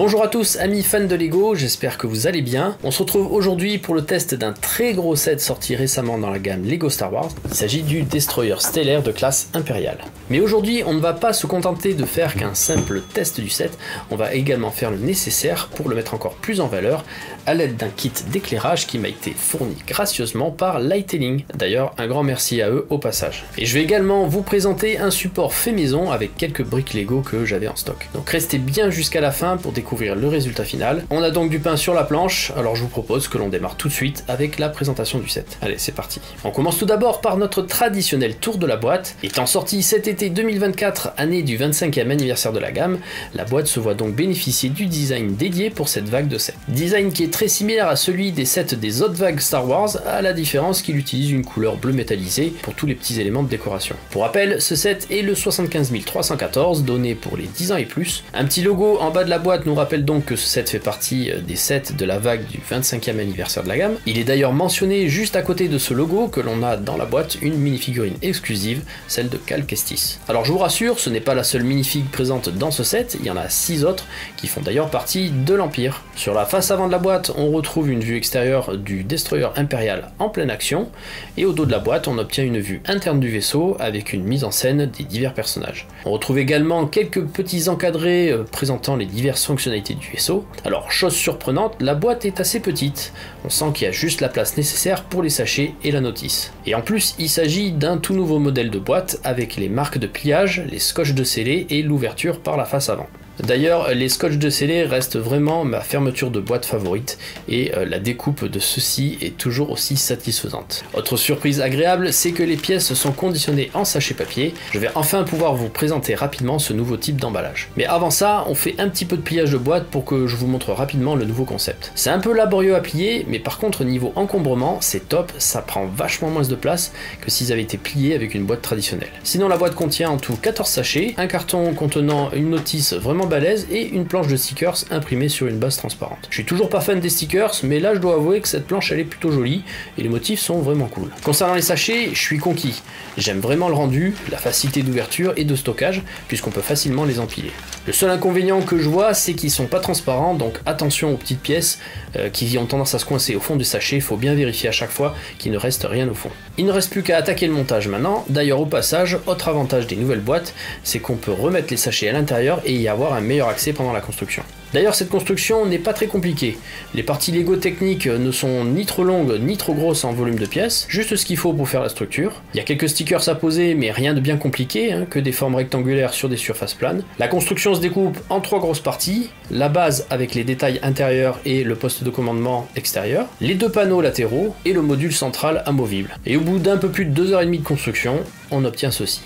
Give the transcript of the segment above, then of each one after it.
Bonjour à tous amis fans de Lego, j'espère que vous allez bien. On se retrouve aujourd'hui pour le test d'un très gros set sorti récemment dans la gamme Lego Star Wars. Il s'agit du Destroyer stellaire de classe impériale. Mais aujourd'hui on ne va pas se contenter de faire qu'un simple test du set, on va également faire le nécessaire pour le mettre encore plus en valeur à l'aide d'un kit d'éclairage qui m'a été fourni gracieusement par Lightelling. D'ailleurs un grand merci à eux au passage. Et je vais également vous présenter un support fait maison avec quelques briques Lego que j'avais en stock. Donc restez bien jusqu'à la fin pour découvrir le résultat final. On a donc du pain sur la planche, alors je vous propose que l'on démarre tout de suite avec la présentation du set. Allez, c'est parti. On commence tout d'abord par notre traditionnel tour de la boîte. Étant sorti cet été 2024, année du 25e anniversaire de la gamme, la boîte se voit donc bénéficier du design dédié pour cette vague de sets. Design qui est très similaire à celui des sets des autres vagues Star Wars, à la différence qu'il utilise une couleur bleu métallisé pour tous les petits éléments de décoration. Pour rappel, ce set est le 75 314, donné pour les 10 ans et plus. Un petit logo en bas de la boîte nous rappelle donc que ce set fait partie des sets de la vague du 25e anniversaire de la gamme. Il est d'ailleurs mentionné juste à côté de ce logo que l'on a dans la boîte une minifigurine exclusive, celle de Cal Kestis. Alors je vous rassure, ce n'est pas la seule minifig présente dans ce set, il y en a 6 autres qui font d'ailleurs partie de l'Empire. Sur la face avant de la boîte, on retrouve une vue extérieure du Destroyer impérial en pleine action, et au dos de la boîte, on obtient une vue interne du vaisseau avec une mise en scène des divers personnages. On retrouve également quelques petits encadrés présentant les diverses fonctionnalités du vaisseau. Alors, chose surprenante, la boîte est assez petite. On sent qu'il y a juste la place nécessaire pour les sachets et la notice. Et en plus, il s'agit d'un tout nouveau modèle de boîte avec les marques de pliage, les scotch de scellé et l'ouverture par la face avant. D'ailleurs, les scotch de scellé restent vraiment ma fermeture de boîte favorite et la découpe de ceux-ci est toujours aussi satisfaisante. Autre surprise agréable, c'est que les pièces sont conditionnées en sachet papier. Je vais enfin pouvoir vous présenter rapidement ce nouveau type d'emballage. Mais avant ça, on fait un petit peu de pliage de boîte pour que je vous montre rapidement le nouveau concept. C'est un peu laborieux à plier, mais par contre niveau encombrement, c'est top, ça prend vachement moins de place que s'ils avaient été pliés avec une boîte traditionnelle. Sinon la boîte contient en tout 14 sachets, un carton contenant une notice vraiment balèze et une planche de stickers imprimée sur une base transparente. Je suis toujours pas fan des stickers, mais là je dois avouer que cette planche elle est plutôt jolie et les motifs sont vraiment cool. Concernant les sachets, je suis conquis. J'aime vraiment le rendu, la facilité d'ouverture et de stockage puisqu'on peut facilement les empiler. Le seul inconvénient que je vois, c'est qu'ils sont pas transparents, donc attention aux petites pièces qui ont tendance à se coincer au fond du sachet, il faut bien vérifier à chaque fois qu'il ne reste rien au fond. Il ne reste plus qu'à attaquer le montage maintenant. D'ailleurs au passage, autre avantage des nouvelles boîtes, c'est qu'on peut remettre les sachets à l'intérieur et y avoir un meilleur accès pendant la construction. D'ailleurs cette construction n'est pas très compliquée. Les parties Lego techniques ne sont ni trop longues ni trop grosses en volume de pièces, juste ce qu'il faut pour faire la structure. Il y a quelques stickers à poser mais rien de bien compliqué, que des formes rectangulaires sur des surfaces planes. La construction se découpe en 3 grosses parties, la base avec les détails intérieurs et le poste de commandement extérieur, les 2 panneaux latéraux et le module central amovible. Et au bout d'un peu plus de 2h30 de construction, on obtient ceci.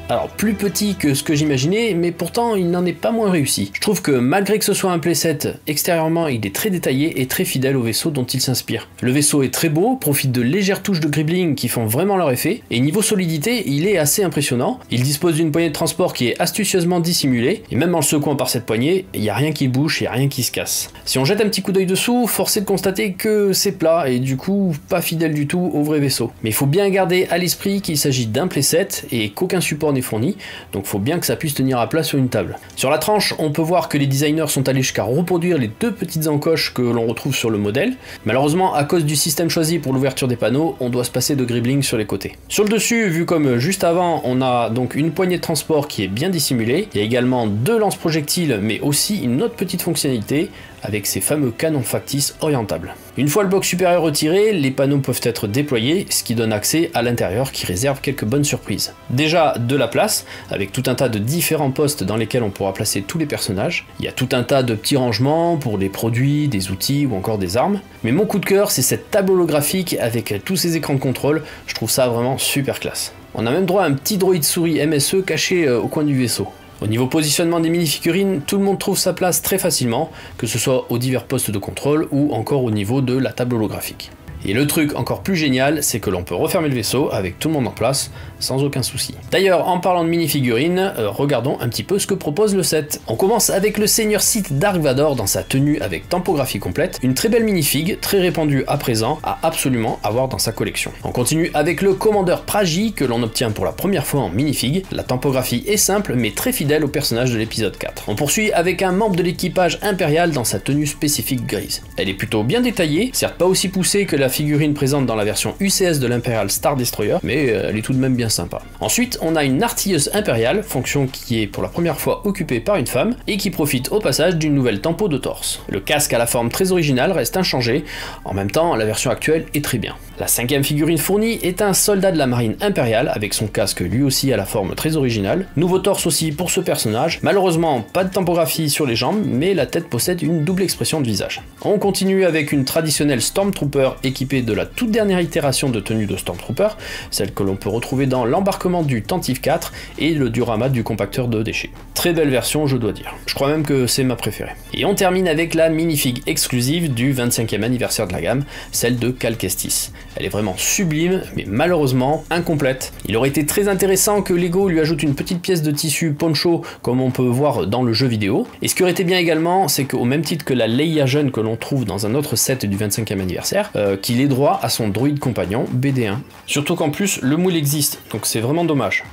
Alors plus petit que ce que j'imaginais, mais pourtant il n'en est pas moins réussi. Je trouve que malgré que ce soit un playset, extérieurement il est très détaillé et très fidèle au vaisseau dont il s'inspire. Le vaisseau est très beau, profite de légères touches de gribbling qui font vraiment leur effet, et niveau solidité il est assez impressionnant. Il dispose d'une poignée de transport qui est astucieusement dissimulée, et même en le secouant par cette poignée, il n'y a rien qui bouge, il n'y a rien qui se casse. Si on jette un petit coup d'œil dessous, force est de constater que c'est plat et du coup pas fidèle du tout au vrai vaisseau. Mais il faut bien garder à l'esprit qu'il s'agit d'un playset et qu'aucun support n'est fourni, donc faut bien que ça puisse tenir à plat sur une table. Sur la tranche, on peut voir que les designers sont allés jusqu'à reproduire les 2 petites encoches que l'on retrouve sur le modèle. Malheureusement, à cause du système choisi pour l'ouverture des panneaux, on doit se passer de gribbling sur les côtés. Sur le dessus, vu comme juste avant, on a donc une poignée de transport qui est bien dissimulée. Il y a également 2 lance-projectiles, mais aussi une autre petite fonctionnalité, avec ces fameux canons factices orientables. Une fois le bloc supérieur retiré, les panneaux peuvent être déployés, ce qui donne accès à l'intérieur qui réserve quelques bonnes surprises. Déjà de la place, avec tout un tas de différents postes dans lesquels on pourra placer tous les personnages. Il y a tout un tas de petits rangements pour des produits, des outils ou encore des armes. Mais mon coup de cœur, c'est cette table holographique avec tous ces écrans de contrôle, je trouve ça vraiment super classe. On a même droit à un petit droïde souris MSE caché au coin du vaisseau. Au niveau positionnement des minifigurines, tout le monde trouve sa place très facilement, que ce soit aux divers postes de contrôle ou encore au niveau de la table holographique. Et le truc encore plus génial, c'est que l'on peut refermer le vaisseau avec tout le monde en place, sans aucun souci. D'ailleurs, en parlant de minifigurines, regardons un petit peu ce que propose le set. On commence avec le Seigneur Sith Dark Vador dans sa tenue avec tempographie complète, une très belle minifig, très répandue à présent, à absolument avoir dans sa collection. On continue avec le Commandeur Praji, que l'on obtient pour la première fois en minifig. La tempographie est simple, mais très fidèle au personnage de l'épisode 4. On poursuit avec un membre de l'équipage impérial dans sa tenue spécifique grise. Elle est plutôt bien détaillée, certes pas aussi poussée que la figurine présente dans la version UCS de l'Imperial Star Destroyer, mais elle est tout de même bien sympa. Ensuite, on a une artilleuse impériale, fonction qui est pour la première fois occupée par une femme, et qui profite au passage d'une nouvelle tempo de torse. Le casque à la forme très originale reste inchangé, en même temps la version actuelle est très bien. La cinquième figurine fournie est un soldat de la marine impériale, avec son casque lui aussi à la forme très originale. Nouveau torse aussi pour ce personnage, malheureusement pas de tempographie sur les jambes, mais la tête possède une double expression de visage. On continue avec une traditionnelle Stormtrooper équipée de la toute dernière itération de tenue de Stormtrooper, celle que l'on peut retrouver dans l'embarquement du Tantive 4 et le diorama du compacteur de déchets. Très belle version, je dois dire. Je crois même que c'est ma préférée. Et on termine avec la minifig exclusive du 25e anniversaire de la gamme, celle de Cal Kestis. Elle est vraiment sublime, mais malheureusement incomplète. Il aurait été très intéressant que Lego lui ajoute une petite pièce de tissu poncho comme on peut voir dans le jeu vidéo. Et ce qui aurait été bien également, c'est qu'au même titre que la Leia jeune que l'on trouve dans un autre set du 25e anniversaire, qu'il ait droit à son droïde compagnon BD1. Surtout qu'en plus le moule existe, donc c'est vraiment dommage.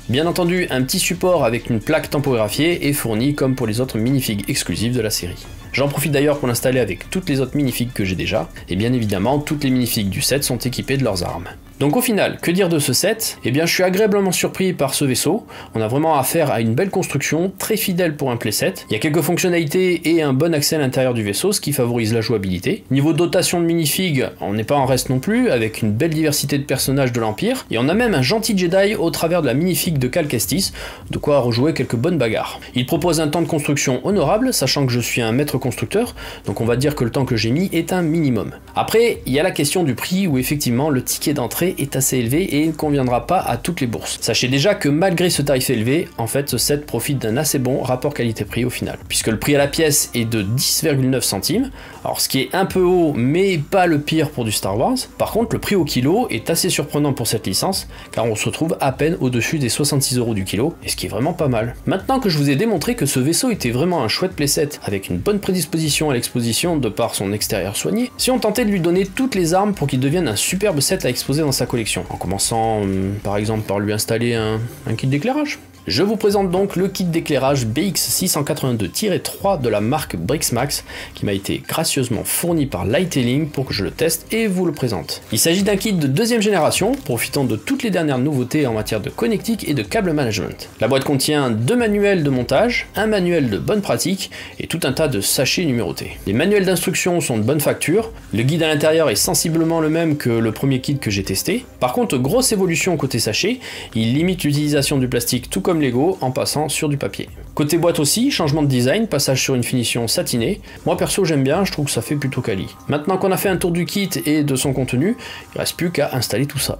Bien entendu, un petit support avec une plaque tempographiée est fourni comme pour les autres minifigs exclusives de la série. J'en profite d'ailleurs pour l'installer avec toutes les autres minifigs que j'ai déjà, et bien évidemment toutes les minifigs du set sont équipées de leurs armes. Donc au final, que dire de ce set? Eh bien je suis agréablement surpris par ce vaisseau, on a vraiment affaire à une belle construction, très fidèle pour un playset, il y a quelques fonctionnalités et un bon accès à l'intérieur du vaisseau, ce qui favorise la jouabilité. Niveau dotation de minifigs, on n'est pas en reste non plus, avec une belle diversité de personnages de l'Empire, et on a même un gentil Jedi au travers de la minifig de Cal Kestis, de quoi rejouer quelques bonnes bagarres. Il propose un temps de construction honorable, sachant que je suis un maître constructeur, donc on va dire que le temps que j'ai mis est un minimum. Après, il y a la question du prix, où effectivement le ticket d'entrée est assez élevé et ne conviendra pas à toutes les bourses. Sachez déjà que malgré ce tarif élevé, en fait ce set profite d'un assez bon rapport qualité-prix au final, puisque le prix à la pièce est de 10,9 centimes, alors ce qui est un peu haut mais pas le pire pour du Star Wars. Par contre le prix au kilo est assez surprenant pour cette licence, car on se retrouve à peine au-dessus des 66 € du kilo, et ce qui est vraiment pas mal. Maintenant que je vous ai démontré que ce vaisseau était vraiment un chouette playset, avec une bonne prédisposition à l'exposition de par son extérieur soigné, si on tentait de lui donner toutes les armes pour qu'il devienne un superbe set à exposer dans sa collection, en commençant par exemple par lui installer un kit d'éclairage. Je vous présente donc le kit d'éclairage BX682-3 de la marque Brixmax qui m'a été gracieusement fourni par Lightelling pour que je le teste et vous le présente. Il s'agit d'un kit de deuxième génération, profitant de toutes les dernières nouveautés en matière de connectique et de câble management. La boîte contient 2 manuels de montage, un manuel de bonne pratique et tout un tas de sachets numérotés. Les manuels d'instruction sont de bonne facture, le guide à l'intérieur est sensiblement le même que le premier kit que j'ai testé. Par contre, grosse évolution côté sachet, il limite l'utilisation du plastique tout comme Lego en passant sur du papier. Côté boîte aussi, changement de design, passage sur une finition satinée. Moi perso j'aime bien, je trouve que ça fait plutôt quali. Maintenant qu'on a fait un tour du kit et de son contenu, il reste plus qu'à installer tout ça.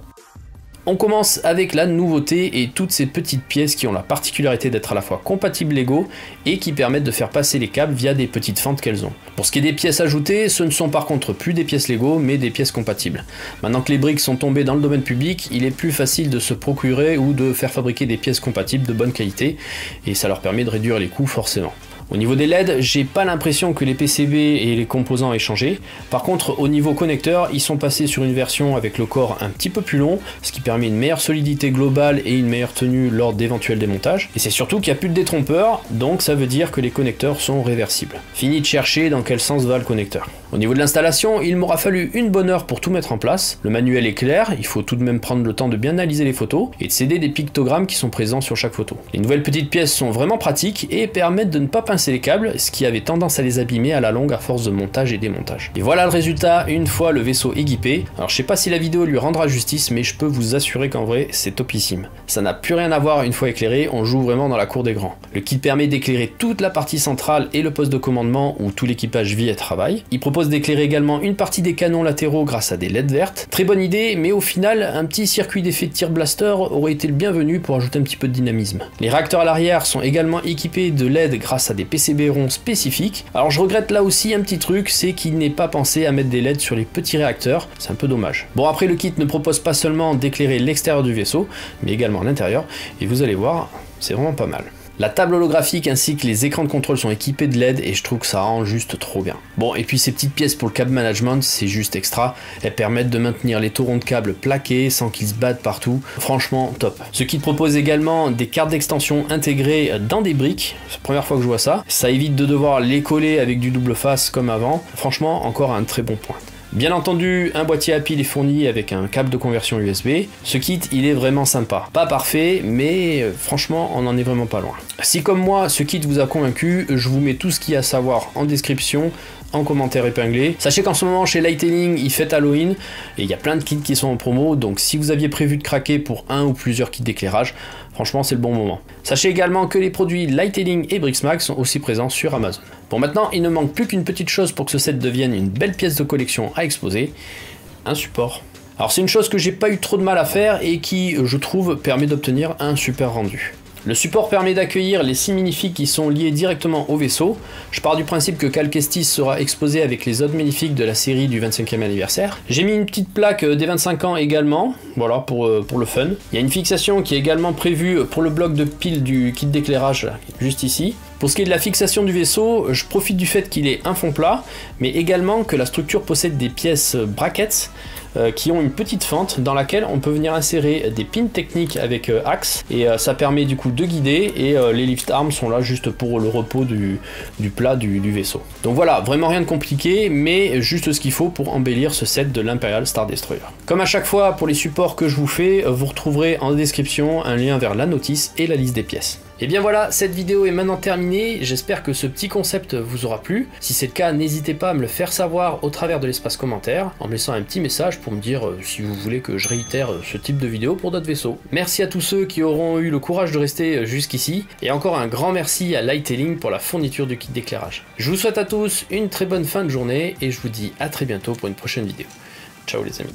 On commence avec la nouveauté et toutes ces petites pièces qui ont la particularité d'être à la fois compatibles Lego et qui permettent de faire passer les câbles via des petites fentes qu'elles ont. Pour ce qui est des pièces ajoutées, ce ne sont par contre plus des pièces Lego mais des pièces compatibles. Maintenant que les briques sont tombées dans le domaine public, il est plus facile de se procurer ou de faire fabriquer des pièces compatibles de bonne qualité et ça leur permet de réduire les coûts forcément. Au niveau des LED, j'ai pas l'impression que les PCB et les composants aient changé. Par contre, au niveau connecteur, ils sont passés sur une version avec le corps un petit peu plus long, ce qui permet une meilleure solidité globale et une meilleure tenue lors d'éventuels démontages. Et c'est surtout qu'il n'y a plus de détrompeur, donc ça veut dire que les connecteurs sont réversibles. Fini de chercher dans quel sens va le connecteur. Au niveau de l'installation, il m'aura fallu une bonne heure pour tout mettre en place. Le manuel est clair, il faut tout de même prendre le temps de bien analyser les photos et de s'aider des pictogrammes qui sont présents sur chaque photo. Les nouvelles petites pièces sont vraiment pratiques et permettent de ne pas pincer pincer les câbles, ce qui avait tendance à les abîmer à la longue à force de montage et démontage. Et voilà le résultat une fois le vaisseau équipé. Alors je sais pas si la vidéo lui rendra justice, mais je peux vous assurer qu'en vrai c'est topissime. Ça n'a plus rien à voir une fois éclairé, on joue vraiment dans la cour des grands. Le kit permet d'éclairer toute la partie centrale et le poste de commandement où tout l'équipage vit et travaille. Il propose d'éclairer également une partie des canons latéraux grâce à des LED vertes. Très bonne idée, mais au final un petit circuit d'effet de tir blaster aurait été le bienvenu pour ajouter un petit peu de dynamisme. Les réacteurs à l'arrière sont également équipés de LED grâce à des PCB ronds spécifiques. Alors je regrette là aussi un petit truc, c'est qu'il n'est pas pensé à mettre des LED sur les petits réacteurs, c'est un peu dommage. Bon, après le kit ne propose pas seulement d'éclairer l'extérieur du vaisseau, mais également l'intérieur, et vous allez voir, c'est vraiment pas mal. La table holographique ainsi que les écrans de contrôle sont équipés de LED et je trouve que ça rend juste trop bien. Bon, et puis ces petites pièces pour le câble management, c'est juste extra. Elles permettent de maintenir les taurons de câbles plaqués sans qu'ils se battent partout. Franchement, top. Ce kit propose également des cartes d'extension intégrées dans des briques. C'est la première fois que je vois ça. Ça évite de devoir les coller avec du double face comme avant. Franchement, encore un très bon point. Bien entendu, un boîtier à piles est fourni avec un câble de conversion USB. Ce kit, il est vraiment sympa. Pas parfait, mais franchement, on en est vraiment pas loin. Si comme moi, ce kit vous a convaincu, je vous mets tout ce qu'il y a à savoir en description, en commentaire épinglé. Sachez qu'en ce moment, chez Lightelling, ils fêtent Halloween et il y a plein de kits qui sont en promo, donc si vous aviez prévu de craquer pour un ou plusieurs kits d'éclairage, franchement, c'est le bon moment. Sachez également que les produits Lightelling et Brixmax sont aussi présents sur Amazon. Bon, maintenant, il ne manque plus qu'une petite chose pour que ce set devienne une belle pièce de collection à exposer, un support. Alors c'est une chose que j'ai pas eu trop de mal à faire et qui, je trouve, permet d'obtenir un super rendu. Le support permet d'accueillir les 6 minifigs qui sont liés directement au vaisseau. Je pars du principe que Cal Kestis sera exposé avec les autres minifigs de la série du 25e anniversaire. J'ai mis une petite plaque des 25 ans également, voilà, pour le fun. Il y a une fixation qui est également prévue pour le bloc de pile du kit d'éclairage, juste ici. Pour ce qui est de la fixation du vaisseau, je profite du fait qu'il est un fond plat, mais également que la structure possède des pièces brackets qui ont une petite fente dans laquelle on peut venir insérer des pins techniques avec axe, et ça permet du coup de guider, et les lift arms sont là juste pour le repos du plat du vaisseau. Donc voilà, vraiment rien de compliqué, mais juste ce qu'il faut pour embellir ce set de l'Imperial Star Destroyer. Comme à chaque fois pour les supports que je vous fais, vous retrouverez en description un lien vers la notice et la liste des pièces. Et bien voilà, cette vidéo est maintenant terminée, j'espère que ce petit concept vous aura plu. Si c'est le cas, n'hésitez pas à me le faire savoir au travers de l'espace commentaire, en me laissant un petit message pour me dire si vous voulez que je réitère ce type de vidéo pour d'autres vaisseaux. Merci à tous ceux qui auront eu le courage de rester jusqu'ici, et encore un grand merci à Lightelling pour la fourniture du kit d'éclairage. Je vous souhaite à tous une très bonne fin de journée, et je vous dis à très bientôt pour une prochaine vidéo. Ciao les amis.